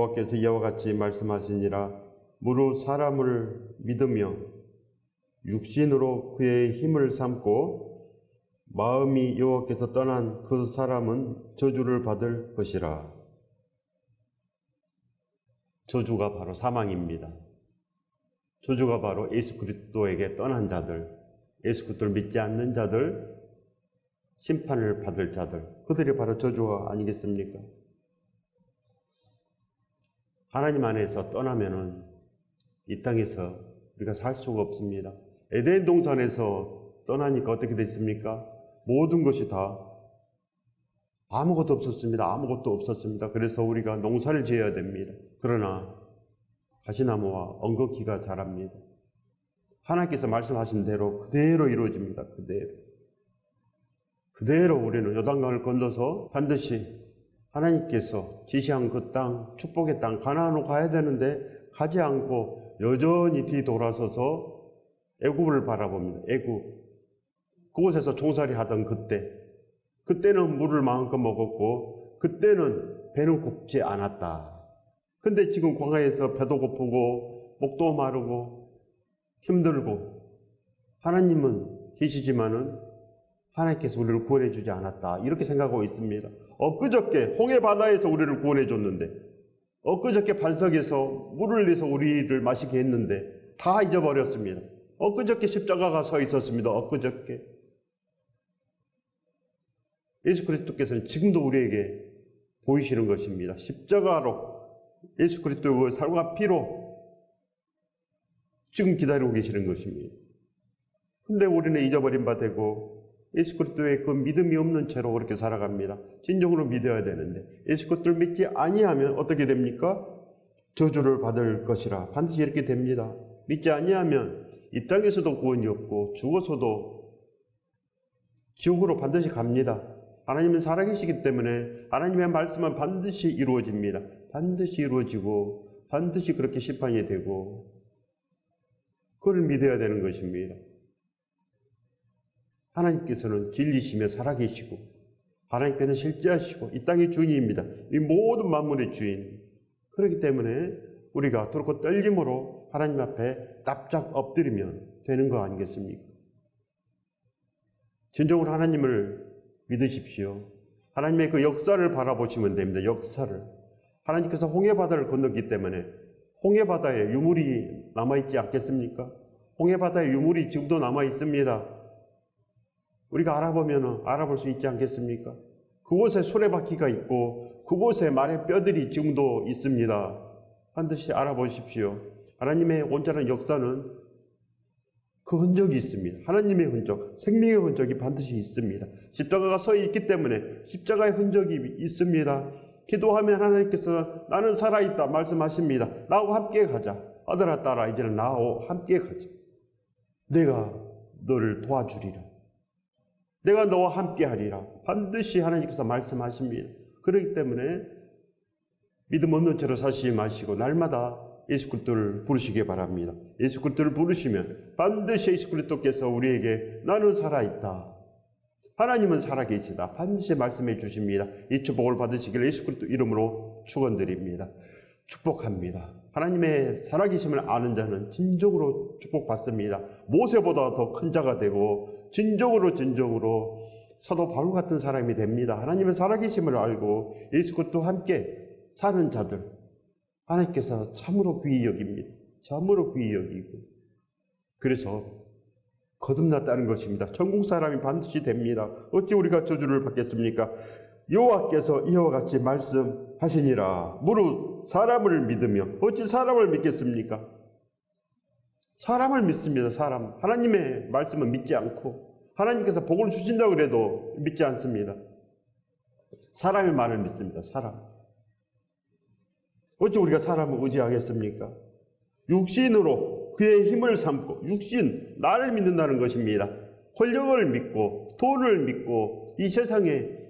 여호와께서 이와 같이 말씀하시니라. 무릇 사람을 믿으며 육신으로 그의 힘을 삼고 마음이 여호와께서 떠난 그 사람은 저주를 받을 것이라. 저주가 바로 사망입니다. 저주가 바로 예수 그리스도에게 떠난 자들, 예수 그리스도를 믿지 않는 자들, 심판을 받을 자들, 그들이 바로 저주가 아니겠습니까? 하나님 안에서 떠나면은 이 땅에서 우리가 살 수가 없습니다. 에덴 동산에서 떠나니까 어떻게 됐습니까? 모든 것이 다 아무것도 없었습니다. 아무것도 없었습니다. 그래서 우리가 농사를 지어야 됩니다. 그러나 가시나무와 엉겅퀴가 자랍니다. 하나님께서 말씀하신 대로 그대로 이루어집니다. 그대로 우리는 요단강을 건너서 반드시 하나님께서 지시한 그 땅, 축복의 땅, 가나안으로 가야 되는데 가지 않고 여전히 뒤돌아서서 애굽을 바라봅니다. 애굽. 그곳에서 종살이 하던 그때는 물을 마음껏 먹었고 그때는 배는 고프지 않았다. 근데 지금 광야에서 배도 고프고 목도 마르고 힘들고 하나님은 계시지만은 하나님께서 우리를 구원해 주지 않았다. 이렇게 생각하고 있습니다. 엊그저께 홍해바다에서 우리를 구원해 줬는데 엊그저께 반석에서 물을 내서 우리를 마시게 했는데 다 잊어버렸습니다. 엊그저께 십자가가 서 있었습니다. 엊그저께. 예수 그리스도께서는 지금도 우리에게 보이시는 것입니다. 십자가로 예수 그리스도의 살과 피로 지금 기다리고 계시는 것입니다. 근데 우리는 잊어버린 바 되고 예수 그리스도의 그 믿음이 없는 채로 그렇게 살아갑니다. 진정으로 믿어야 되는데 예수 그리스도를 믿지 아니하면 어떻게 됩니까? 저주를 받을 것이라. 반드시 이렇게 됩니다. 믿지 아니하면 이 땅에서도 구원이 없고 죽어서도 지옥으로 반드시 갑니다. 하나님은 살아계시기 때문에 하나님의 말씀은 반드시 이루어집니다. 반드시 이루어지고 반드시 그렇게 심판이 되고 그걸 믿어야 되는 것입니다. 하나님께서는 진리시며 살아계시고 하나님께서는 실제하시고 이 땅의 주인입니다. 이 모든 만물의 주인. 그렇기 때문에 우리가 두렵고 떨림으로 하나님 앞에 납작 엎드리면 되는 거 아니겠습니까? 진정으로 하나님을 믿으십시오. 하나님의 그 역사를 바라보시면 됩니다. 역사를. 하나님께서 홍해바다를 건넜기 때문에 홍해바다에 유물이 남아있지 않겠습니까? 홍해바다에 유물이 지금도 남아있습니다. 우리가 알아보면 알아볼 수 있지 않겠습니까? 그곳에 수레바퀴가 있고 그곳에 말의 뼈들이 지금도 있습니다. 반드시 알아보십시오. 하나님의 온전한 역사는 그 흔적이 있습니다. 하나님의 흔적, 생명의 흔적이 반드시 있습니다. 십자가가 서 있기 때문에 십자가의 흔적이 있습니다. 기도하면 하나님께서 나는 살아있다 말씀하십니다. 나하고 함께 가자. 아들아 딸아 이제는 나하고 함께 가자. 내가 너를 도와주리라. 내가 너와 함께 하리라. 반드시 하나님께서 말씀하십니다. 그렇기 때문에 믿음 없는 채로 사시지 마시고 날마다 예수 그리스도를 부르시기 바랍니다. 예수 그리스도를 부르시면 반드시 예수 그리스도께서 우리에게 나는 살아있다. 하나님은 살아계시다. 반드시 말씀해 주십니다. 이 축복을 받으시길 예수 그리스도 이름으로 축원드립니다. 축복합니다. 하나님의 살아계심을 아는 자는 진정으로 축복받습니다. 모세보다 더 큰 자가 되고 진정으로 사도 바울 같은 사람이 됩니다. 하나님의 살아계심을 알고 예수 그리스도와 함께 사는 자들 하나님께서 참으로 귀히 여깁니다. 참으로 귀히 여기고 그래서 거듭났다는 것입니다. 천국 사람이 반드시 됩니다. 어찌 우리가 저주를 받겠습니까? 여호와께서 이와 같이 말씀하시니라. 무릇 사람을 믿으며 어찌 사람을 믿겠습니까? 사람을 믿습니다. 사람. 하나님의 말씀은 믿지 않고 하나님께서 복을 주신다고 그래도 믿지 않습니다. 사람의 말을 믿습니다. 사람. 어찌 우리가 사람을 의지하겠습니까? 육신으로 그의 힘을 삼고 육신, 나를 믿는다는 것입니다. 권력을 믿고 돈을 믿고 이 세상에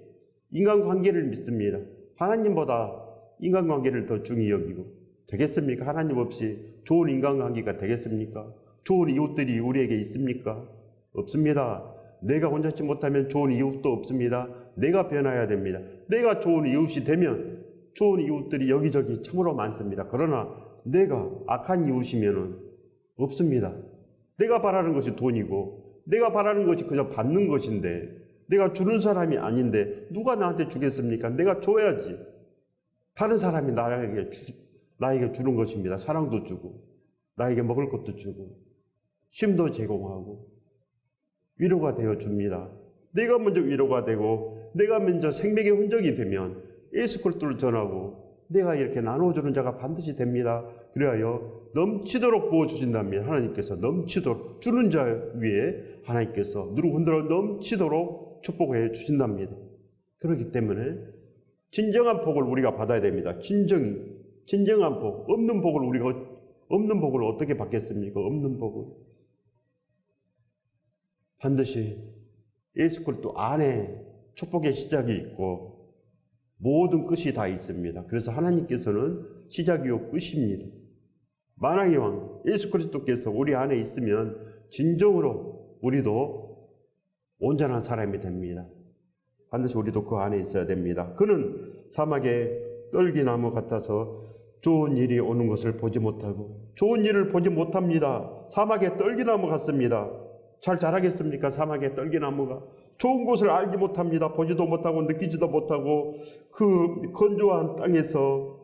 인간관계를 믿습니다. 하나님보다 인간관계를 더 중히 여기고 되겠습니까? 하나님 없이 좋은 인간관계가 되겠습니까? 좋은 이웃들이 우리에게 있습니까? 없습니다. 내가 혼자지 못하면 좋은 이웃도 없습니다. 내가 변화해야 됩니다. 내가 좋은 이웃이 되면 좋은 이웃들이 여기저기 참으로 많습니다. 그러나 내가 악한 이웃이면은 없습니다. 내가 바라는 것이 돈이고 내가 바라는 것이 그저 받는 것인데 내가 주는 사람이 아닌데 누가 나한테 주겠습니까? 내가 줘야지. 다른 사람이 나에게 주는 것입니다. 사랑도 주고 나에게 먹을 것도 주고 쉼도 제공하고 위로가 되어 줍니다. 내가 먼저 위로가 되고 내가 먼저 생명의 흔적이 되면 예수 그리스도를 전하고 내가 이렇게 나눠주는 자가 반드시 됩니다. 그리하여 넘치도록 부어주신답니다. 하나님께서 넘치도록 주는 자 위에 하나님께서 누르고 흔들어 넘치도록 축복해 주신답니다. 그렇기 때문에 진정한 복을 우리가 받아야 됩니다. 진정한 복, 없는 복을 어떻게 받겠습니까? 없는 복을 반드시 예수 그리스도 안에 축복의 시작이 있고 모든 끝이 다 있습니다. 그래서 하나님께서는 시작이요 끝입니다. 만왕의 왕 예수 그리스도께서 우리 안에 있으면 진정으로 우리도 온전한 사람이 됩니다. 반드시 우리도 그 안에 있어야 됩니다. 그는 사막의 떨기나무 같아서 좋은 일이 오는 것을 보지 못하고 좋은 일을 보지 못합니다. 사막의 떨기나무 같습니다. 잘 자라겠습니까? 사막의 떨기나무가 좋은 곳을 알지 못합니다. 보지도 못하고 느끼지도 못하고 그 건조한 땅에서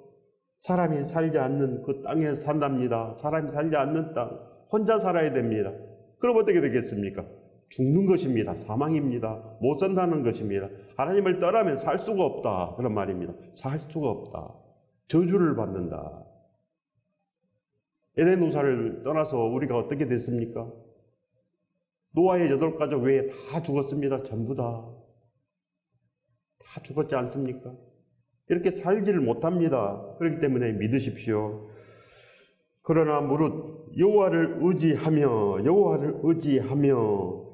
사람이 살지 않는 그 땅에 산답니다. 사람이 살지 않는 땅 혼자 살아야 됩니다. 그럼 어떻게 되겠습니까? 죽는 것입니다. 사망입니다. 못 산다는 것입니다. 하나님을 떠나면 살 수가 없다. 그런 말입니다. 살 수가 없다. 저주를 받는다. 에덴 동산을 떠나서 우리가 어떻게 됐습니까? 노아의 8가족 외에 다 죽었습니다. 전부 다 죽었지 않습니까? 이렇게 살지를 못합니다. 그렇기 때문에 믿으십시오. 그러나 무릇 여호와를 의지하며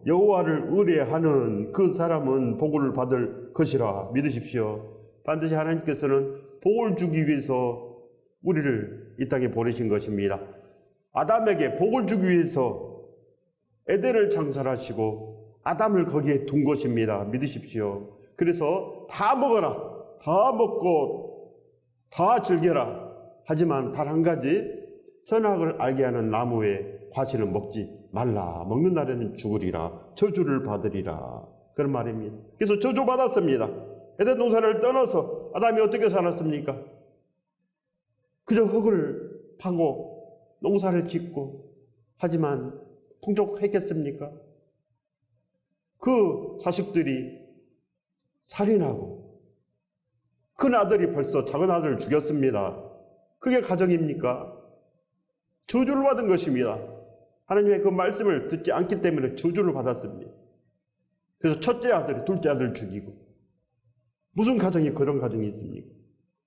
여호와를 의뢰하는 그 사람은 복을 받을 것이라 믿으십시오. 반드시 하나님께서는 복을 주기 위해서 우리를 이 땅에 보내신 것입니다. 아담에게 복을 주기 위해서 에덴을 창설하시고 아담을 거기에 둔 것입니다. 믿으십시오. 그래서 다 먹어라, 다 먹고 다 즐겨라. 하지만 단 한 가지 선악을 알게 하는 나무의 과실은 먹지 말라. 먹는 날에는 죽으리라. 저주를 받으리라. 그런 말입니다. 그래서 저주받았습니다. 에덴 동산을 떠나서 아담이 어떻게 살았습니까? 그저 흙을 파고 농사를 짓고 하지만 풍족했겠습니까? 그 자식들이 살인하고 큰 아들이 벌써 작은 아들을 죽였습니다. 그게 가정입니까? 저주를 받은 것입니다. 하나님의 그 말씀을 듣지 않기 때문에 저주를 받았습니다. 그래서 첫째 아들이 둘째 아들을 죽이고 무슨 가정이 그런 가정이 있습니까?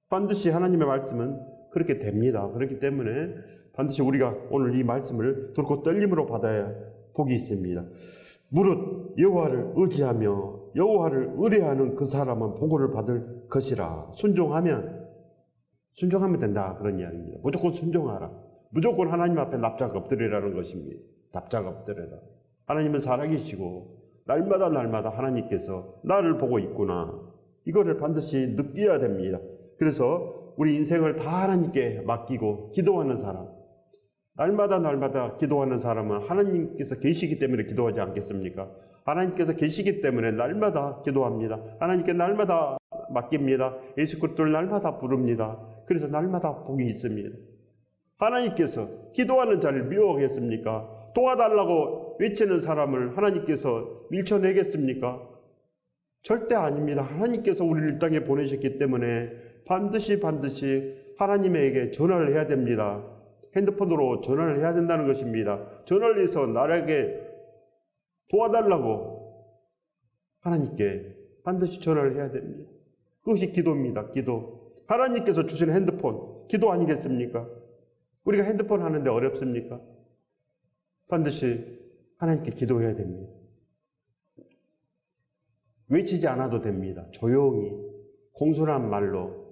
반드시 하나님의 말씀은 그렇게 됩니다. 그렇기 때문에 반드시 우리가 오늘 이 말씀을 듣고 떨림으로 받아야 복이 있습니다. 무릇 여호와를 의지하며 여호와를 의뢰하는 그 사람은 복을 받을 것이라. 순종하면 된다. 그런 이야기입니다. 무조건 순종하라. 무조건 하나님 앞에 납작 엎드리라는 것입니다. 납작 엎드려라. 하나님은 살아계시고 날마다 하나님께서 나를 보고 있구나. 이거를 반드시 느껴야 됩니다. 그래서 우리 인생을 다 하나님께 맡기고 기도하는 사람, 날마다 기도하는 사람은 하나님께서 계시기 때문에 기도하지 않겠습니까? 하나님께서 계시기 때문에 날마다 기도합니다. 하나님께 날마다 맡깁니다. 예수 그리스도를 날마다 부릅니다. 그래서 날마다 복이 있습니다. 하나님께서 기도하는 자를 미워하겠습니까? 도와달라고 외치는 사람을 하나님께서 밀쳐내겠습니까? 절대 아닙니다. 하나님께서 우리를 이 땅에 보내셨기 때문에 반드시 하나님에게 전화를 해야 됩니다. 핸드폰으로 전화를 해야 된다는 것입니다. 전화를 해서 나에게 도와달라고 하나님께 반드시 전화를 해야 됩니다. 그것이 기도입니다. 기도. 하나님께서 주신 핸드폰, 기도 아니겠습니까? 우리가 핸드폰 하는데 어렵습니까? 반드시 하나님께 기도해야 됩니다. 외치지 않아도 됩니다. 조용히 공손한 말로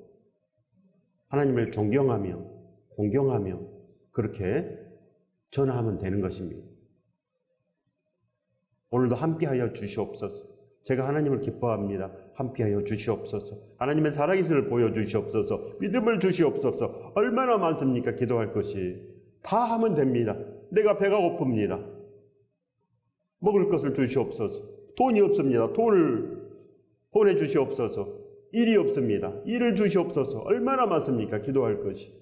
하나님을 존경하며 공경하며 그렇게 전화하면 되는 것입니다. 오늘도 함께하여 주시옵소서. 제가 하나님을 기뻐합니다. 함께하여 주시옵소서. 하나님의 살아계심을 보여주시옵소서. 믿음을 주시옵소서. 얼마나 많습니까? 기도할 것이. 다 하면 됩니다. 내가 배가 고픕니다. 먹을 것을 주시옵소서. 돈이 없습니다. 돈을 보내주시옵소서. 일이 없습니다. 일을 주시옵소서. 얼마나 많습니까? 기도할 것이.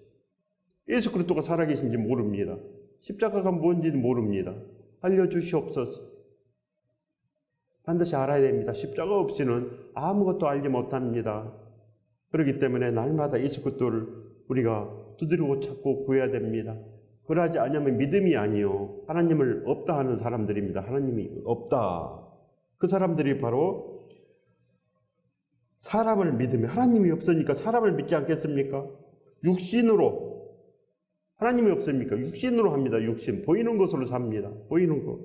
예수 그리스도가 살아계신지 모릅니다. 십자가가 뭔지는 모릅니다. 알려주시옵소서. 반드시 알아야 됩니다. 십자가 없이는 아무것도 알지 못합니다. 그렇기 때문에 날마다 예수 그리스도를 우리가 두드리고 찾고 구해야 됩니다. 그러하지 않으면 믿음이 아니요, 하나님을 없다 하는 사람들입니다. 하나님이 없다. 그 사람들이 바로 사람을 믿으면, 하나님이 없으니까 사람을 믿지 않겠습니까? 육신으로, 하나님이 없습니까? 육신으로 합니다. 육신. 보이는 것으로 삽니다. 보이는 것.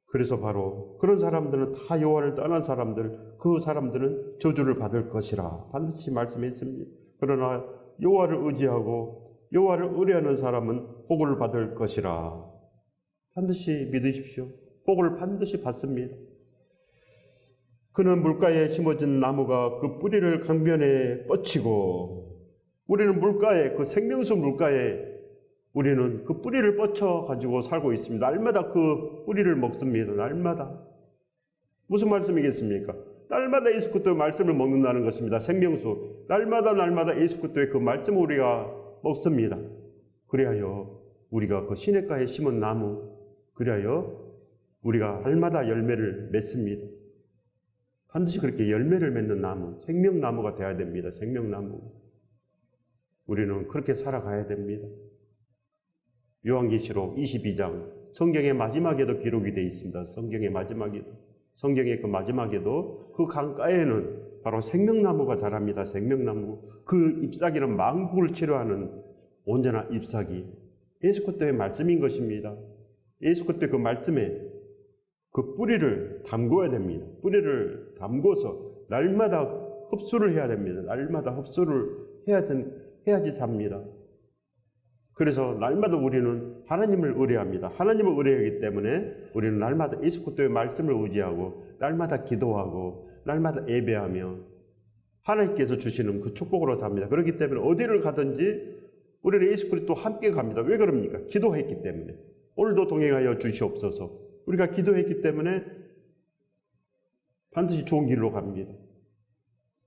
그래서 바로 그런 사람들은 다 여호와를 떠난 사람들, 그 사람들은 저주를 받을 것이라 반드시 말씀했습니다. 그러나 여호와를 의지하고 여호와를 의뢰하는 사람은 복을 받을 것이라. 반드시 믿으십시오. 복을 반드시 받습니다. 그는 물가에 심어진 나무가 그 뿌리를 강변에 뻗치고, 우리는 물가에, 그 생명수 물가에 우리는 그 뿌리를 뻗쳐 가지고 살고 있습니다. 날마다 그 뿌리를 먹습니다. 날마다. 무슨 말씀이겠습니까? 날마다 예수 그리스도의 말씀을 먹는다는 것입니다. 생명수. 날마다 예수 그리스도의 그 말씀을 우리가 먹습니다. 그리하여 우리가 그 시냇가에 심은 나무, 그리하여 우리가 날마다 열매를 맺습니다. 반드시 그렇게 열매를 맺는 나무, 생명나무가 되어야 됩니다. 생명나무. 우리는 그렇게 살아가야 됩니다. 요한계시록 22장, 성경의 마지막에도 기록이 되어 있습니다. 성경의 마지막에도. 성경의 그 마지막에도 그 강가에는 바로 생명나무가 자랍니다. 생명나무. 그 잎사귀는 만국을 치료하는 온전한 잎사귀. 예수 그리스도의 말씀인 것입니다. 예수 그리스도의 그 말씀에 그 뿌리를 담궈야 됩니다. 뿌리를 담궈서 날마다 흡수를 해야 됩니다. 날마다 흡수를 해야지 삽니다. 그래서 날마다 우리는 하나님을 의뢰합니다. 하나님을 의뢰하기 때문에 우리는 날마다 예수 그리스도의 말씀을 의지하고 날마다 기도하고 날마다 예배하며 하나님께서 주시는 그 축복으로 삽니다. 그렇기 때문에 어디를 가든지 우리는 예수 그리스도와 함께 갑니다. 왜 그럽니까? 기도했기 때문에. 오늘도 동행하여 주시옵소서. 우리가 기도했기 때문에 반드시 좋은 길로 갑니다.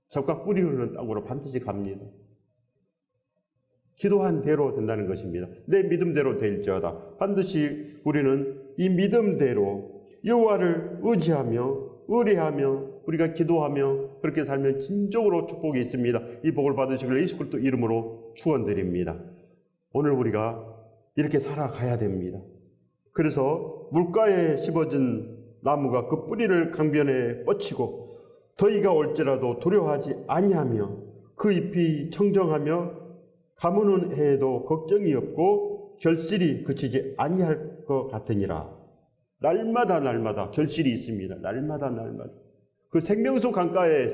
적과 뿌리 흐르는 땅으로 반드시 갑니다. 기도한 대로 된다는 것입니다. 내 믿음대로 될지어다. 반드시 우리는 이 믿음대로 여호와를 의뢰하며 우리가 기도하며 그렇게 살면 진정으로 축복이 있습니다. 이 복을 받으시길 예수 그리스도 이름으로 축원드립니다. 오늘 우리가 이렇게 살아가야 됩니다. 그래서 물가에 심어진 나무가 그 뿌리를 강변에 뻗치고 더위가 올지라도 두려워하지 아니하며 그 잎이 청정하며 가무는 해에도 걱정이 없고 결실이 그치지 아니할 것 같으니라. 날마다 결실이 있습니다. 날마다. 그 생명수 강가에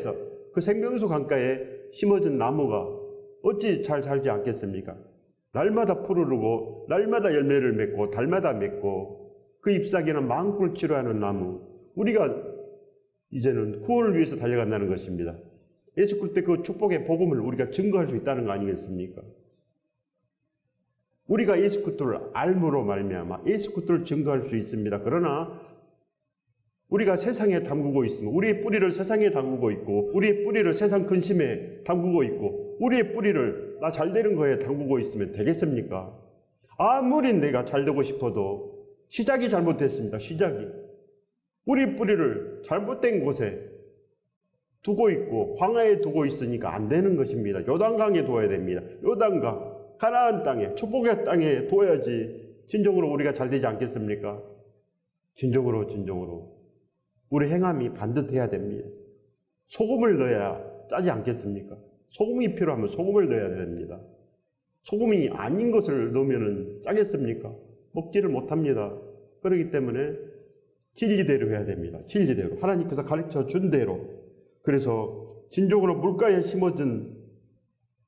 심어진 나무가 어찌 잘 살지 않겠습니까? 날마다 푸르르고 날마다 열매를 맺고 달마다 맺고 그 잎사귀는 만국을 치료하는 나무. 우리가 이제는 구원을 위해서 달려간다는 것입니다. 예수 그리스도의 그 축복의 복음을 우리가 증거할 수 있다는 거 아니겠습니까? 우리가 예수 그리스도를 알므로 말미암아 예수 그리스도를 증거할 수 있습니다. 그러나 우리가 세상에 담그고 있으면 우리의 뿌리를 세상에 담그고 있고 우리의 뿌리를 세상 근심에 담그고 있고 우리의 뿌리를 나 잘되는 거에 담그고 있으면 되겠습니까? 아무리 내가 잘되고 싶어도 시작이 잘못됐습니다. 시작이. 우리 뿌리를 잘못된 곳에 두고 있고 광야에 두고 있으니까 안 되는 것입니다. 요단강에 둬야 됩니다. 요단강, 가나안 땅에, 축복의 땅에 둬야지 진정으로 우리가 잘 되지 않겠습니까? 진정으로 우리 행함이 반듯해야 됩니다. 소금을 넣어야 짜지 않겠습니까? 소금이 필요하면 소금을 넣어야 됩니다. 소금이 아닌 것을 넣으면 짜겠습니까? 먹지를 못합니다. 그렇기 때문에 진리대로 해야 됩니다. 진리대로. 하나님께서 가르쳐 준 대로. 그래서 진정으로 물가에 심어진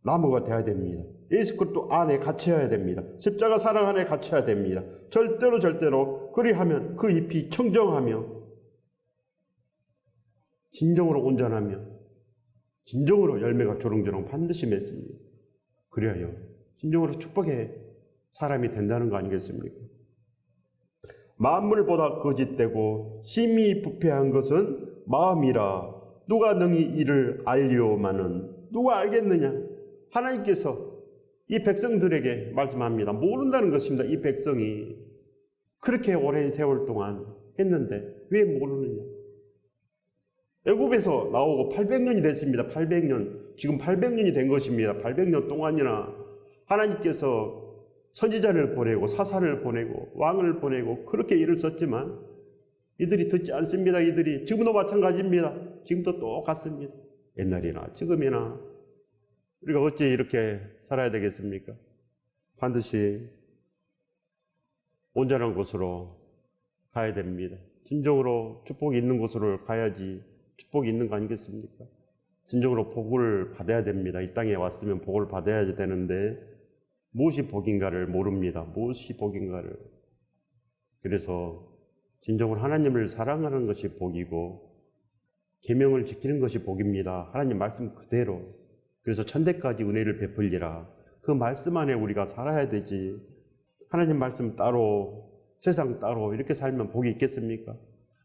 나무가 되어야 됩니다. 예수 그리스도 안에 갇혀야 됩니다. 십자가 사랑 안에 갇혀야 됩니다. 절대로 그리하면 그 잎이 청정하며 진정으로 온전하면 진정으로 열매가 조롱조롱 반드시 맺습니다. 그래야 진정으로 축복의 사람이 된다는 거 아니겠습니까? 만물보다 거짓되고 심히 부패한 것은 마음이라 누가 능히 이를 알리오마는 누가 알겠느냐? 하나님께서 이 백성들에게 말씀합니다. 모른다는 것입니다. 이 백성이 그렇게 오랜 세월 동안 했는데 왜 모르느냐? 애굽에서 나오고 800년이 됐습니다. 800년. 지금 800년이 된 것입니다. 800년 동안이나 하나님께서 선지자를 보내고 사사를 보내고 왕을 보내고 그렇게 일을 썼지만 이들이 듣지 않습니다. 이들이 지금도 마찬가지입니다. 지금도 똑같습니다. 옛날이나 지금이나 우리가 어찌 이렇게 살아야 되겠습니까? 반드시 온전한 곳으로 가야 됩니다. 진정으로 축복이 있는 곳으로 가야지 축복이 있는 거 아니겠습니까? 진정으로 복을 받아야 됩니다. 이 땅에 왔으면 복을 받아야 되는데 무엇이 복인가를 모릅니다. 무엇이 복인가를. 그래서 진정으로 하나님을 사랑하는 것이 복이고 계명을 지키는 것이 복입니다. 하나님 말씀 그대로. 그래서 천대까지 은혜를 베풀리라. 그 말씀 안에 우리가 살아야 되지. 하나님 말씀 따로 세상 따로 이렇게 살면 복이 있겠습니까?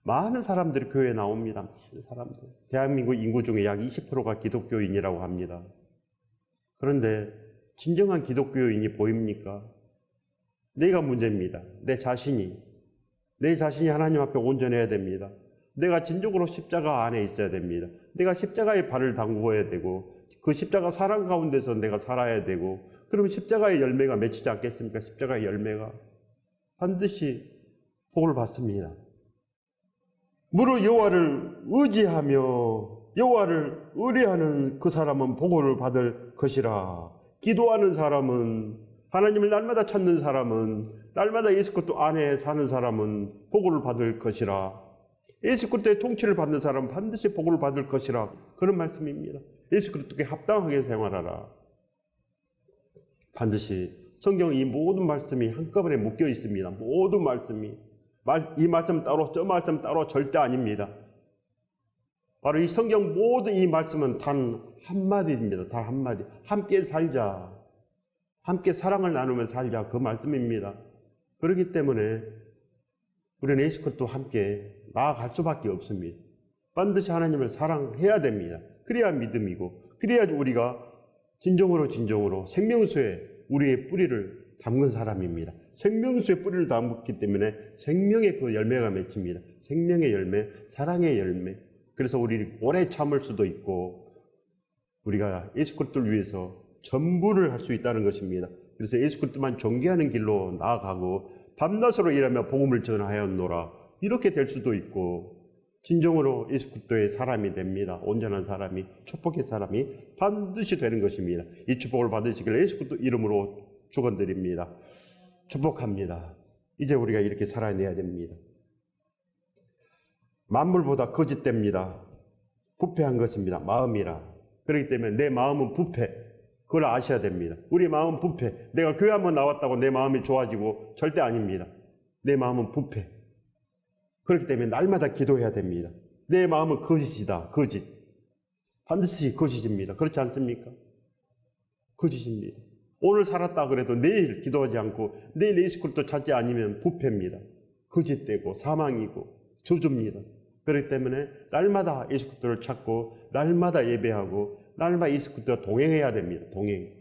많은 사람들이 교회에 나옵니다. 많은 사람들. 대한민국 인구 중에 약 20%가 기독교인이라고 합니다. 그런데 진정한 기독교인이 보입니까? 내가 문제입니다. 내 자신이 하나님 앞에 온전해야 됩니다. 내가 진정으로 십자가 안에 있어야 됩니다. 내가 십자가의 발을 담궈야 되고 그 십자가 사랑 가운데서 내가 살아야 되고 그러면 십자가의 열매가 맺히지 않겠습니까? 십자가의 열매가 반드시 복을 받습니다. 무릇 여호와를 의지하며 여호와를 의뢰하는 그 사람은 복을 받을 것이라. 기도하는 사람은 하나님을 날마다 찾는 사람은 날마다 예수 그리스도 안에 사는 사람은 복을 받을 것이라. 예수 그리스도의 통치를 받는 사람은 반드시 복을 받을 것이라. 그런 말씀입니다. 예수 그리스도께 합당하게 생활하라. 반드시 성경 이 모든 말씀이 한꺼번에 묶여 있습니다. 모든 말씀이. 이 말씀 따로 저 말씀 따로 절대 아닙니다. 바로 이 성경 모든 이 말씀은 단 한마디입니다. 단 한마디. 함께 살자. 함께 사랑을 나누며 살자. 그 말씀입니다. 그렇기 때문에 우리는 예수 그리스도와 함께 나아갈 수밖에 없습니다. 반드시 하나님을 사랑해야 됩니다. 그래야 믿음이고 그래야지 우리가 진정으로 생명수에 우리의 뿌리를 담근 사람입니다. 생명수에 뿌리를 담기 때문에 생명의 그 열매가 맺힙니다. 생명의 열매, 사랑의 열매. 그래서 우리 오래 참을 수도 있고 우리가 예수 그리스도를 위해서 전부를 할 수 있다는 것입니다. 그래서 예수 그리스도만 존귀하는 길로 나아가고 밤낮으로 일하며 복음을 전하였노라. 이렇게 될 수도 있고 진정으로 예수 그리스도의 사람이 됩니다. 온전한 사람이, 축복의 사람이 반드시 되는 것입니다. 이 축복을 받으시길 예수 그리스도 이름으로 축원드립니다. 축복합니다. 이제 우리가 이렇게 살아내야 됩니다. 만물보다 거짓됩니다. 부패한 것입니다. 마음이라. 그렇기 때문에 내 마음은 부패. 그걸 아셔야 됩니다. 우리 마음은 부패. 내가 교회 한번 나왔다고 내 마음이 좋아지고 절대 아닙니다. 내 마음은 부패. 그렇기 때문에 날마다 기도해야 됩니다. 내 마음은 거짓이다. 거짓. 반드시 거짓입니다. 그렇지 않습니까? 거짓입니다. 오늘 살았다 그래도 내일 기도하지 않고 내일 예수 그리스도 찾지 않으면 부패입니다. 거짓되고 사망이고 저주입니다. 그렇기 때문에 날마다 예수 그리스도를 찾고 날마다 예배하고 날마다 예수 그리스도와 동행해야 됩니다. 동행.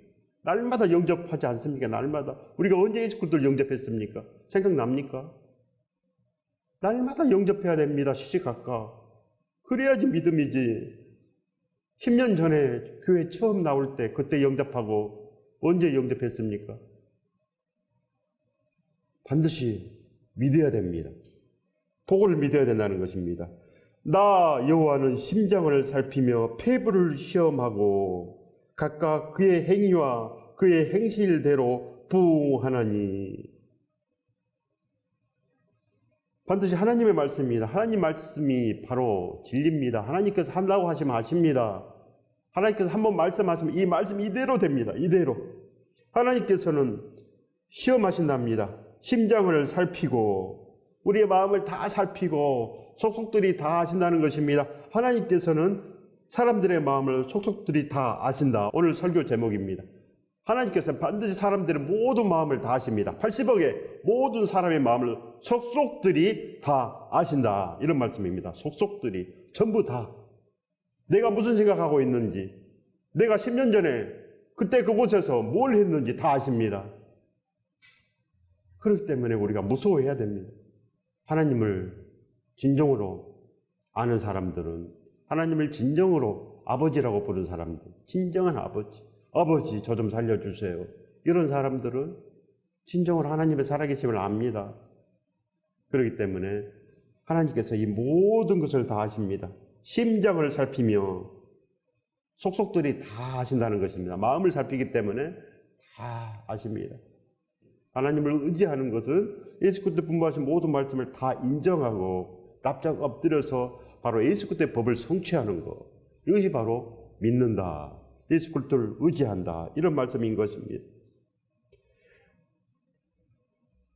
날마다 영접하지 않습니까? 날마다. 우리가 언제 예수 그리스도를 영접했습니까? 생각납니까? 날마다 영접해야 됩니다. 시시각각. 그래야지 믿음이지. 10년 전에 교회 처음 나올 때 그때 영접하고 언제 영접했습니까? 반드시 믿어야 됩니다. 복을 믿어야 된다는 것입니다. 나 여호와는 심장을 살피며 폐부를 시험하고 각각 그의 행위와 그의 행실대로 부응하나니. 반드시 하나님의 말씀입니다. 하나님 말씀이 바로 진리입니다. 하나님께서 한다고 하시면 하십니다. 하나님께서 한번 말씀하시면 이 말씀 이대로 됩니다. 이대로. 하나님께서는 시험하신답니다. 심장을 살피고 우리의 마음을 다 살피고 속속들이 다 하신다는 것입니다. 하나님께서는 사람들의 마음을 속속들이 다 아신다. 오늘 설교 제목입니다. 하나님께서는 반드시 사람들의 모든 마음을 다 아십니다. 80억의 모든 사람의 마음을 속속들이 다 아신다. 이런 말씀입니다. 속속들이 전부 다. 내가 무슨 생각하고 있는지, 내가 10년 전에 그때 그곳에서 뭘 했는지 다 아십니다. 그렇기 때문에 우리가 무서워해야 됩니다. 하나님을 진정으로 아는 사람들은, 하나님을 진정으로 아버지라고 부르는 사람들, 진정한 아버지, 아버지 저 좀 살려주세요, 이런 사람들은 진정으로 하나님의 살아계심을 압니다. 그렇기 때문에 하나님께서 이 모든 것을 다 아십니다. 심장을 살피며 속속들이 다 아신다는 것입니다. 마음을 살피기 때문에 다 아십니다. 하나님을 의지하는 것은 예수 그리스도 분부하신 모든 말씀을 다 인정하고 납작 엎드려서 바로 예수 그리스도의 법을 성취하는 것, 이것이 바로 믿는다, 예수 그리스도를 의지한다, 이런 말씀인 것입니다.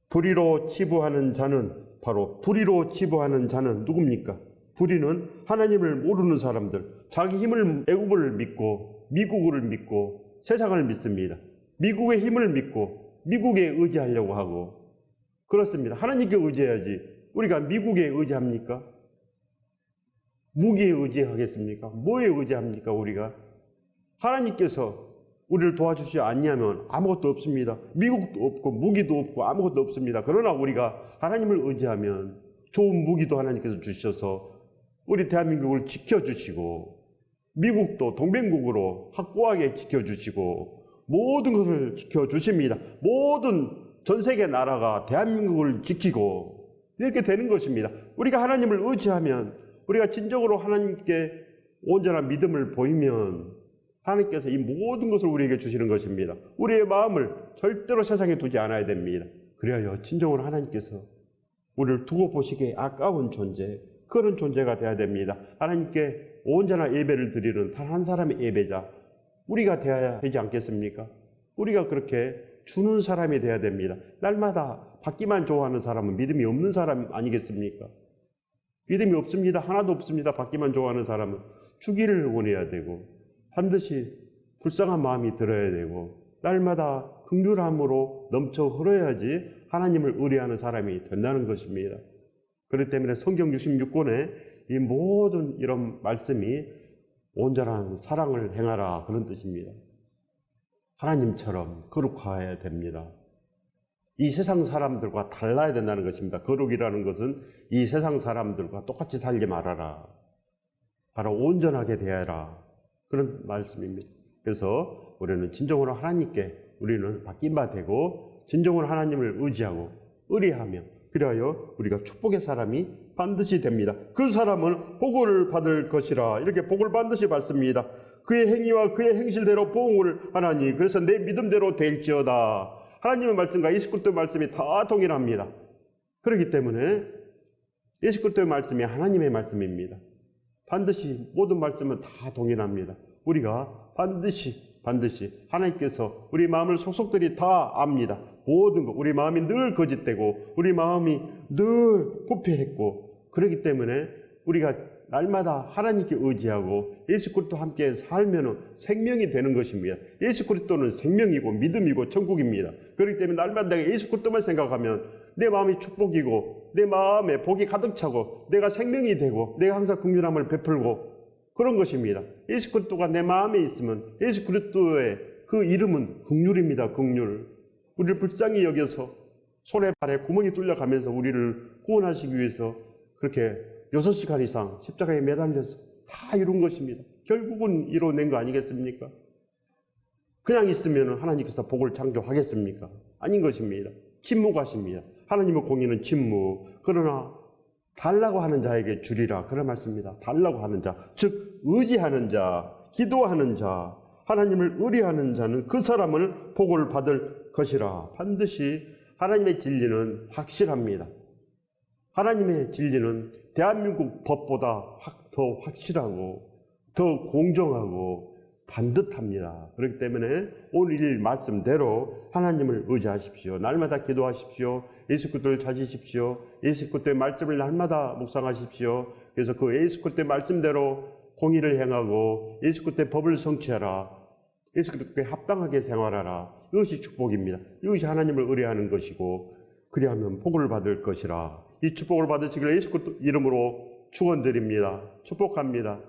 불의로 치부하는 자는, 바로 불의로 치부하는 자는 누굽니까? 불의는 하나님을 모르는 사람들, 자기 힘을, 애국을 믿고 미국을 믿고 세상을 믿습니다. 미국의 힘을 믿고 미국에 의지하려고 하고, 그렇습니다. 하나님께 의지해야지 우리가 미국에 의지합니까? 무기에 의지하겠습니까? 뭐에 의지합니까? 우리가 하나님께서 우리를 도와주시지 않냐면 아무것도 없습니다. 미국도 없고 무기도 없고 아무것도 없습니다. 그러나 우리가 하나님을 의지하면 좋은 무기도 하나님께서 주셔서 우리 대한민국을 지켜주시고, 미국도 동맹국으로 확고하게 지켜주시고, 모든 것을 지켜주십니다. 모든 전 세계 나라가 대한민국을 지키고, 이렇게 되는 것입니다. 우리가 하나님을 의지하면, 우리가 진정으로 하나님께 온전한 믿음을 보이면 하나님께서 이 모든 것을 우리에게 주시는 것입니다. 우리의 마음을 절대로 세상에 두지 않아야 됩니다. 그래야 진정으로 하나님께서 우리를 두고 보시기에 아까운 존재, 그런 존재가 되어야 됩니다. 하나님께 온전한 예배를 드리는 단 한 사람의 예배자, 우리가 되어야 되지 않겠습니까? 우리가 그렇게 주는 사람이 되어야 됩니다. 날마다 받기만 좋아하는 사람은 믿음이 없는 사람 아니겠습니까? 믿음이 없습니다. 하나도 없습니다. 받기만 좋아하는 사람은 주기를 원해야 되고, 반드시 불쌍한 마음이 들어야 되고, 날마다 긍휼함으로 넘쳐 흘러야지 하나님을 의뢰하는 사람이 된다는 것입니다. 그렇기 때문에 성경 66권에 이 모든 이런 말씀이 온전한 사랑을 행하라, 그런 뜻입니다. 하나님처럼 거룩해야 됩니다. 이 세상 사람들과 달라야 된다는 것입니다. 거룩이라는 것은 이 세상 사람들과 똑같이 살지 말아라, 바로 온전하게 대하라, 그런 말씀입니다. 그래서 우리는 진정으로 하나님께 우리는 바뀐 바 되고, 진정으로 하나님을 의지하고 의뢰하며, 그리하여 우리가 축복의 사람이 반드시 됩니다. 그 사람은 복을 받을 것이라, 이렇게 복을 반드시 받습니다. 그의 행위와 그의 행실대로 보응을 하나니 그래서 내 믿음대로 될지어다. 하나님의 말씀과 예수 그리스도의 말씀이 다 동일합니다. 그렇기 때문에 예수 그리스도의 말씀이 하나님의 말씀입니다. 반드시 모든 말씀은 다 동일합니다. 우리가 반드시 하나님께서 우리 마음을 속속들이 다 압니다. 모든 것, 우리 마음이 늘 거짓되고 우리 마음이 늘 부패했고, 그렇기 때문에 우리가 날마다 하나님께 의지하고 예수 그리스도와 함께 살면 생명이 되는 것입니다. 예수 그리스도는 생명이고 믿음이고 천국입니다. 그렇기 때문에 날마다 내가 예수 그리스도만 생각하면 내 마음이 축복이고, 내 마음에 복이 가득 차고, 내가 생명이 되고, 내가 항상 긍휼함을 베풀고, 그런 것입니다. 예수 그리스도가 내 마음에 있으면, 예수 그리스도의 그 이름은 긍휼입니다. 긍휼. 우리를 불쌍히 여겨서 손에 발에 구멍이 뚫려가면서 우리를 구원하시기 위해서 그렇게 6시간 이상 십자가에 매달려서 다 이룬 것입니다. 결국은 이뤄낸 거 아니겠습니까? 그냥 있으면 하나님께서 복을 창조하겠습니까? 아닌 것입니다. 침묵하십니다. 하나님의 공의는 침묵. 그러나 달라고 하는 자에게 주리라, 그런 말씀입니다. 달라고 하는 자, 즉 의지하는 자, 기도하는 자, 하나님을 의뢰하는 자는 그 사람은 복을 받을 것이라. 반드시 하나님의 진리는 확실합니다. 하나님의 진리는 대한민국 법보다 더 확실하고 더 공정하고 반듯합니다. 그렇기 때문에 오늘 일 말씀대로 하나님을 의지하십시오. 날마다 기도하십시오. 예수 그리스도를 찾으십시오. 예수 그리스도의 말씀을 날마다 묵상하십시오. 그래서 그 예수 그리스도의 말씀대로 공의를 행하고 예수 그리스도의 법을 성취하라. 예수 그리스도께 합당하게 생활하라. 이것이 축복입니다. 이것이 하나님을 의뢰하는 것이고 그리하면 복을 받을 것이라. 이 축복을 받으시기를 예수 그리스도 이름으로 축원드립니다. 축복합니다.